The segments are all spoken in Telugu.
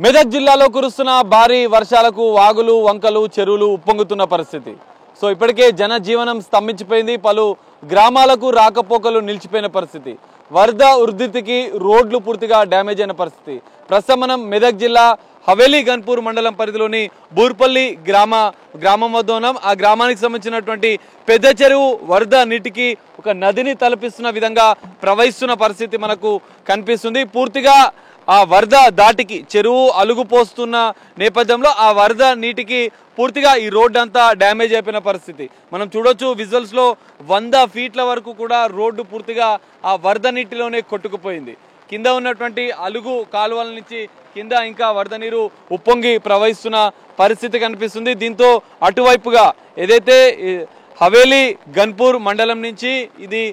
మెదక్ జిల్లాలో కురుస్తున్న భారీ వర్షాలకు వాగులు వంకలు చెరువులు ఉప్పొంగుతున్న పరిస్థితి. సో ఇప్పటికే జనజీవనం స్తంభించిపోయింది. పలు గ్రామాలకు రాకపోకలు నిలిచిపోయిన పరిస్థితి. వరద ఉధృతికి రోడ్లు పూర్తిగా డ్యామేజ్ అయిన పరిస్థితి. ప్రస్తుతం మనం మెదక్ జిల్లా హవేలీ గన్పూర్ మండలం పరిధిలోని బూర్పల్లి గ్రామం వద్ద ఉన్నాం. ఆ గ్రామానికి సంబంధించినటువంటి పెద్ద చెరువు వరద నీటికి ఒక నదిని తలపిస్తున్న విధంగా ప్రవహిస్తున్న పరిస్థితి మనకు కనిపిస్తుంది. పూర్తిగా ఆ వరద దాటికి చెరువు అలుగుపోస్తున్న నేపథ్యంలో ఆ వరద నీటికి పూర్తిగా ఈ రోడ్డు అంతా డ్యామేజ్ అయిపోయిన పరిస్థితి మనం చూడొచ్చు. విజువల్స్ లో 100 ఫీట్ల వరకు కూడా రోడ్డు పూర్తిగా ఆ వరద నీటిలోనే కొట్టుకుపోయింది. కింద ఉన్నటువంటి అలుగు కాలువల నుంచి కింద ఇంకా వరద నీరు ఉప్పొంగి ప్రవహిస్తున్న పరిస్థితి కనిపిస్తుంది. దీంతో అటువైపుగా ఏదైతే హవేలీ గన్పూర్ మండలం నుంచి ఇది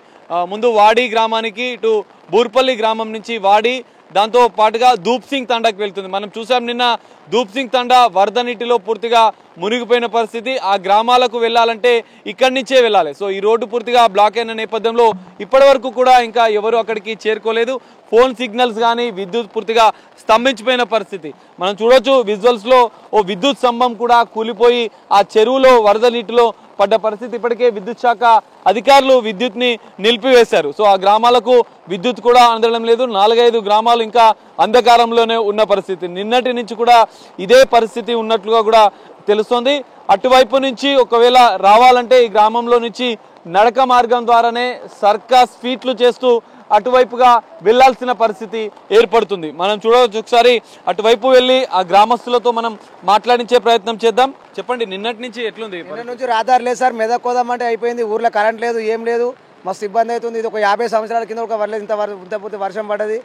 ముందు వాడి గ్రామానికి, ఇటు బూర్పల్లి గ్రామం నుంచి వాడి, దాంతో పాటుగా ధూప్ సింగ్ తండాకి వెళ్తుంది. మనం చూసాం నిన్న ధూప్ సింగ్ తండా వరద నీటిలో పూర్తిగా మునిగిపోయిన పరిస్థితి. ఆ గ్రామాలకు వెళ్ళాలంటే ఇక్కడి నుంచే వెళ్ళాలి. సో ఈ రోడ్డు పూర్తిగా బ్లాక్ అయిన నేపథ్యంలో ఇప్పటి వరకు కూడా ఇంకా ఎవరు అక్కడికి చేరుకోలేదు. ఫోన్ సిగ్నల్స్ కానీ విద్యుత్ పూర్తిగా స్తంభించిపోయిన పరిస్థితి మనం చూడొచ్చు. విజువల్స్ లో ఓ విద్యుత్ స్తంభం కూడా కూలిపోయి ఆ చెరువులో వరద నీటిలో పడ్డ పరిస్థితి. ఇప్పటికే విద్యుత్ శాఖ అధికారులు విద్యుత్ ని నిలిపివేశారు. సో ఆ గ్రామాలకు విద్యుత్ కూడా అందడం లేదు. 4-5 గ్రామాలు ఇంకా అంధకారంలోనే ఉన్న పరిస్థితి. నిన్నటి నుంచి కూడా ఇదే పరిస్థితి ఉన్నట్లుగా కూడా తెలుస్తోంది. అటువైపు నుంచి ఒకవేళ రావాలంటే ఈ గ్రామంలో నుంచి నడక మార్గం ద్వారానే సర్కస్ ఫీట్లు చేస్తూ అటువైపుగా వెళ్లాల్సిన పరిస్థితి ఏర్పడుతుంది. మనం చూడవచ్చు. ఒకసారి అటువైపు వెళ్ళి ఆ గ్రామస్తులతో మనం మాట్లాడించే ప్రయత్నం చేద్దాం. చెప్పండి, నిన్నటి నుంచి ఎట్లుంది? నిన్నటి నుంచి రాదారు లేదు సార్. మెదక్ కోదామంటే అయిపోయింది. ఊర్లో కరెంట్ లేదు, ఏం లేదు. మస్తు ఇబ్బంది అవుతుంది. ఇది ఒక 50 సంవత్సరాల కింద ఒక వర్లేదు ఇంత పూర్తి వర్షం పడ్డది.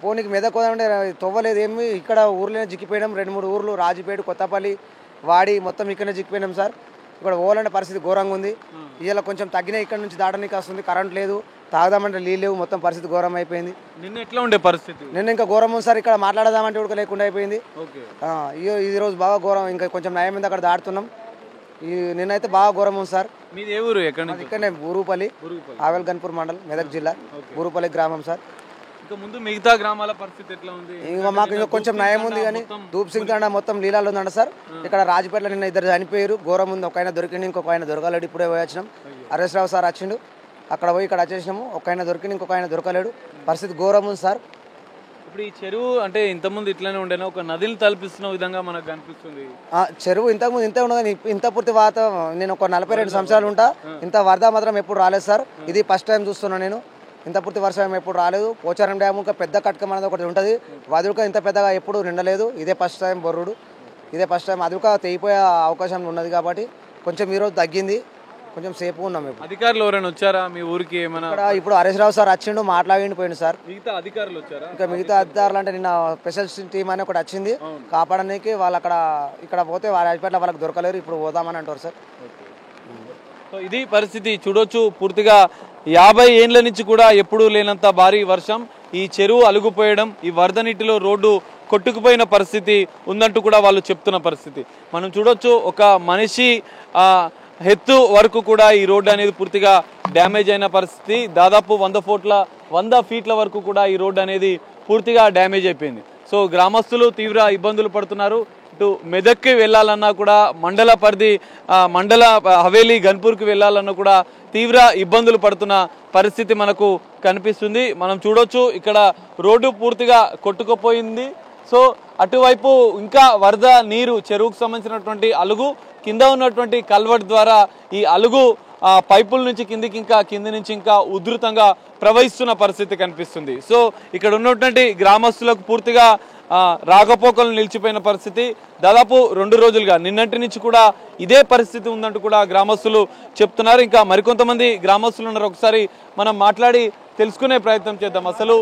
పోనీకి మెదక్ కోదామంటే తవ్వలేదు ఏమి. ఇక్కడ ఊర్లోనే జిక్కిపోయినాం. 2-3 ఊర్లు, రాజుపేట, కొత్తపల్లి, వాడి మొత్తం ఇక్కడనే జిక్కిపోయినాం సార్. ఇక్కడ ఓలంటే పరిస్థితి ఘోరంగా ఉంది. ఇలా కొంచెం తగ్గినా ఇక్కడ నుంచి దాటడానికి వస్తుంది. కరెంట్ లేదు, తాగదామంటే నీళ్ళు లేవు. మొత్తం పరిస్థితి ఘోరం అయిపోయింది. నిన్న ఎట్లా ఉండే పరిస్థితి? నిన్న ఇంకా ఘోరం ఉంది సార్. ఇక్కడ మాట్లాడదామంటే కూడా లేకుండా అయిపోయింది. ఈ రోజు బాగా ఘోరం. ఇంకా కొంచెం నయం మీద అక్కడ దాటుతున్నాం. నిన్నైతే బాగా ఘోరం ఉంది సార్. మీది ఏ ఊరు? ఇక్కడనే బూరుపల్లి, హవేలీ గన్పూర్ మండల్, మెదక్ జిల్లా, బూరుపల్లి గ్రామం సార్. ముందు మిగతా గ్రామాల పరిస్థితి ఎట్లా ఉంది? ఇంకా మాకు ఇంకా కొంచెం నయం ఉంది. కానీ ధూప్ సింగ్ తండా మొత్తం లీలాలో ఉందంట సార్. ఇక్కడ రాజపేటలో నిన్న 2 చనిపోయారు. ఘోరం ఉంది. ఒక ఆయన దొరికింది, ఇంకొక ఆయన దొరకలేడు. ఇప్పుడే పోయి వచ్చినాం. హరీష్ రావు సార్ వచ్చిండు. అక్కడ పోయి ఇక్కడ వచ్చేసినాము. ఒక ఆయన దొరికింది, ఇంకొక ఆయన దొరకలేడు. పరిస్థితి ఘోరం ఉంది సార్. ఇప్పుడు ఈ చెరువు అంటే ఇంతకుముందు ఇట్లానే ఉండేనా? ఒక నదిని తలపిస్తున్న విధంగా మనకు కనిపిస్తుంది. చెరువు ఇంతకుముందు ఇంతే ఉండదు. ఇంత పూర్తి నేను ఒక 42 సంవత్సరాలు ఉంటా. ఇంత వరద మాత్రం ఎప్పుడు రాలేదు సార్. ఇది ఫస్ట్ టైం చూస్తున్నా నేను. ఇంత పూర్తి వర్షం ఎప్పుడు రాలేదు. పోచారం డ్యామ్ ఇంకా పెద్ద కట్కం అనేది ఒకటి ఉంటుంది. వదులుక ఇంత పెద్దగా ఎప్పుడు నిండలేదు. ఇదే ఫస్ట్ టైం బొర్రుడు. ఇదే ఫస్ట్ టైం. అదుక తెగిపోయే అవకాశం ఉన్నది కాబట్టి కొంచెం ఈరోజు తగ్గింది. కొంచెం సేపు ఉన్నాం. అధికారులు ఎవరైనా వచ్చారా మీ ఊరికి? ఏమైనా ఇప్పుడు హరీష్ రావు సార్ వచ్చిండు, మాట్లాడి పోయిండు సార్. మిగతా అధికారులు వచ్చారా? ఇంకా మిగతా అధికారులు అంటే నిన్న స్పెషల్ టీమ్ అని ఒకటి వచ్చింది కాపాడడానికి. వాళ్ళు ఇక్కడ పోతే వాళ్ళ హాస్పిటల్ వాళ్ళకి దొరకలేరు. ఇప్పుడు పోదామని అంటారు సార్. సో ఇది పరిస్థితి చూడొచ్చు. పూర్తిగా 50 ఏండ్ల నుంచి కూడా ఎప్పుడూ లేనంత భారీ వర్షం, ఈ చెరువు అలుగుపోయడం, ఈ వరద నీటిలో రోడ్డు కొట్టుకుపోయిన పరిస్థితి ఉందంటూ కూడా వాళ్ళు చెప్తున్న పరిస్థితి మనం చూడొచ్చు. ఒక మనిషి హెత్తు వరకు కూడా ఈ రోడ్డు అనేది పూర్తిగా డ్యామేజ్ అయిన పరిస్థితి. దాదాపు 100 ఫీట్ల వరకు కూడా ఈ రోడ్డు అనేది పూర్తిగా డ్యామేజ్ అయిపోయింది. సో గ్రామస్తులు తీవ్ర ఇబ్బందులు పడుతున్నారు. ఇటు మెదక్కి వెళ్ళాలన్నా కూడా మండల హవేలీ గన్పూర్కి వెళ్ళాలన్నా కూడా తీవ్ర ఇబ్బందులు పడుతున్న పరిస్థితి మనకు కనిపిస్తుంది. మనం చూడొచ్చు ఇక్కడ రోడ్డు పూర్తిగా కొట్టుకుపోయింది. సో అటువైపు ఇంకా వరద నీరు, చెరువుకు సంబంధించినటువంటి అలుగు, కింద ఉన్నటువంటి కల్వర్ట్ ద్వారా ఈ అలుగు పైపుల నుంచి కింది నుంచి ఇంకా ఉధృతంగా ప్రవహిస్తున్న పరిస్థితి కనిపిస్తుంది. సో ఇక్కడ ఉన్నటువంటి గ్రామస్తులకు పూర్తిగా రాకపోకలు నిలిచిపోయిన పరిస్థితి. దాదాపు 2 రోజులుగా నిన్నటి నుంచి కూడా ఇదే పరిస్థితి ఉందంటూ కూడా గ్రామస్తులు చెప్తున్నారు. ఇంకా మరికొంతమంది గ్రామస్తులు ఉన్నారు. ఒకసారి మనం మాట్లాడి తెలుసుకునే ప్రయత్నం చేద్దాం. అసలు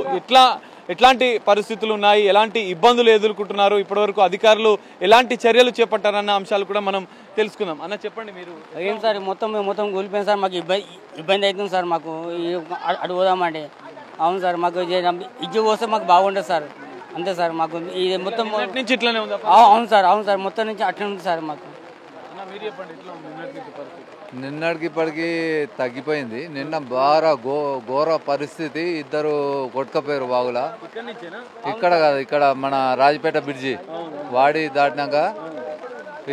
ఎట్లాంటి పరిస్థితులు ఉన్నాయి, ఎలాంటి ఇబ్బందులు ఎదుర్కొంటున్నారు, ఇప్పటివరకు అధికారులు ఎలాంటి చర్యలు చేపట్టారన్న అంశాలు కూడా మనం తెలుసుకుందాం. అన్న చెప్పండి, మీరు ఏం సార్ మొత్తం కూలిపోయింది సార్. మాకు ఇబ్బంది అవుతుంది సార్. మాకు అటు పోదామంటే. అవును సార్, మాకు ఇజ్జు పోస్తే మాకు బాగుండదు సార్. అంతే సార్. మాకు ఇది మొత్తం నుంచి ఇట్లానే ఉంది. అవును సార్ మొత్తం నుంచి అట్లా ఉంది సార్. మాకు నిన్నటికి ఇప్పటికి తగ్గిపోయింది. నిన్న బాగా ఘోర పరిస్థితి. ఇద్దరు కొట్టుకపోయారు వాగుల. ఇక్కడ కాదు, ఇక్కడ మన రాజపేట బ్రిడ్జి వాడి దాటినాక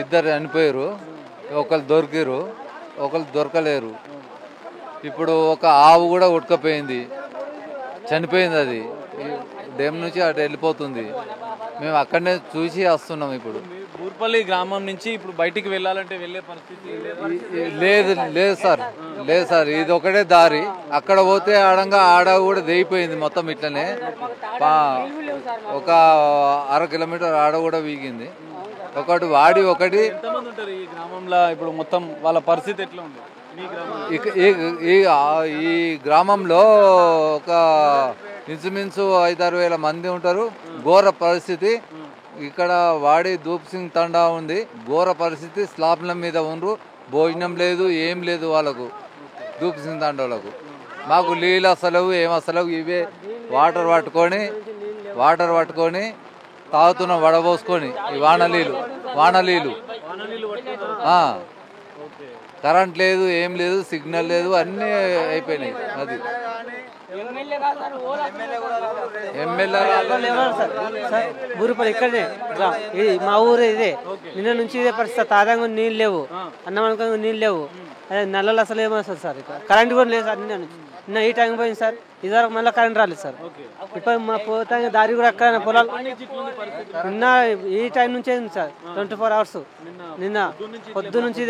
ఇద్దరు చనిపోయారు. ఒకరు దొరికిరు, ఒకరు దొరకలేరు. ఇప్పుడు ఒక ఆవు కూడా కొట్టుకపోయింది, చనిపోయింది. అది డ్యామ్ నుంచి అటు వెళ్ళిపోతుంది. మేము అక్కడనే చూసి వస్తున్నాం. ఇప్పుడు బూర్పల్లి గ్రామం నుంచి ఇప్పుడు బయటికి వెళ్ళాలంటే వెళ్ళే పరిస్థితి లేదు సార్, ఇది ఒకటే దారి. అక్కడ పోతే ఆడ కూడా దేయిపోయింది మొత్తం. ఇట్లనే ఒక 1/2 కిలోమీటర్ ఆడ కూడా వీగింది. ఒకటి వాడి ఒకటి. ఎంతమంది ఉంటారు ఈ గ్రామంలో ఇప్పుడు? మొత్తం వాళ్ళ పరిస్థితి ఎట్లా ఉంది ఈ గ్రామంలో? ఒక ఇంచుమించు 5-6 వేల మంది ఉంటారు. ఘోర పరిస్థితి. ఇక్కడ వాడి దూప్ సింగ్ తండా ఉంది. ఘోర పరిస్థితి. స్లాబ్ల మీద ఉండ్రు. భోజనం లేదు, ఏం లేదు వాళ్ళకు, దూప్ సింగ్ తండాలకు. మాకు నీళ్ళు అసలు ఏం అసలు ఇవే వాటర్ పట్టుకొని తాగుతున్నాం, వడబోసుకొని. ఈ వానలీలు కరెంట్ లేదు, ఏం లేదు, సిగ్నల్ లేదు, అన్నీ అయిపోయినాయి. అది బూరుపల్లి ఇక్కడనే మా ఊరు ఇదే. నిన్న నుంచి ఇదే పరిస్థితి. తాజాగా నీళ్ళు లేవు, అన్నమనకంగా నీళ్ళు లేవు. అదే నల్లలు అసలు ఏమొస్తుంది సార్. ఇక్కడ కరెంట్ కూడా లేదు సార్. నిన్న ఈ టైం పోయింది సార్. ఇదివరకు మళ్ళీ కరెంట్ రాలేదు సార్. ఇప్పుడు మా పోతా దారి కూడా అక్కడ పొలాలు నిన్న ఈ టైం నుంచి అయింది సార్. 24 hours. నిన్న పొద్దు నుంచి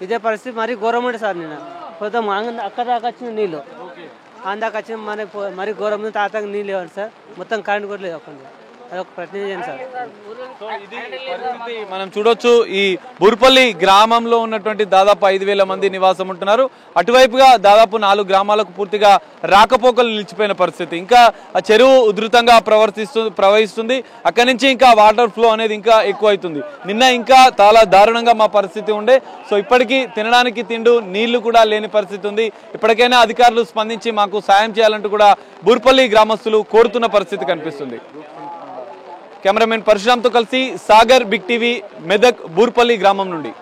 ఇదే పరిస్థితి. మరీ ఘోరం ఉండే సార్. నిన్న పొద్దున అక్కడ దాకా వచ్చిన నీళ్ళు, అందాక వచ్చిన మరి ఘోరం నుంచి తాతకి నీళ్ళు లేవండి సార్. మొత్తం కరెంట్ కూడా లేదు. అక్కడ అదొక ప్రశ్న చేయండి సార్. మనం చూడొచ్చు, ఈ బూర్పల్లి గ్రామంలో ఉన్నటువంటి దాదాపు 5,000 మంది నివాసం ఉంటున్నారు. అటువైపుగా దాదాపు 4 గ్రామాలకు పూర్తిగా రాకపోకలు నిలిచిపోయిన పరిస్థితి. ఇంకా ఆ చెరువు ఉధృతంగా ప్రవహిస్తుంది. అక్కడి నుంచి ఇంకా వాటర్ ఫ్లో అనేది ఇంకా ఎక్కువ అవుతుంది. నిన్న ఇంకా చాలా దారుణంగా మా పరిస్థితి ఉండే. సో ఇప్పటికీ తినడానికి నీళ్లు కూడా లేని పరిస్థితి ఉంది. ఇప్పటికైనా అధికారులు స్పందించి మాకు సాయం చేయాలంటూ కూడా బూర్పల్లి గ్రామస్తులు కోరుతున్న పరిస్థితి కనిపిస్తుంది. కెమెరామెన్ పరశురామ్తో కలిసి సాగర్, బిగ్ టీవీ, మెదక్, బూర్పల్లి గ్రామం నుండి.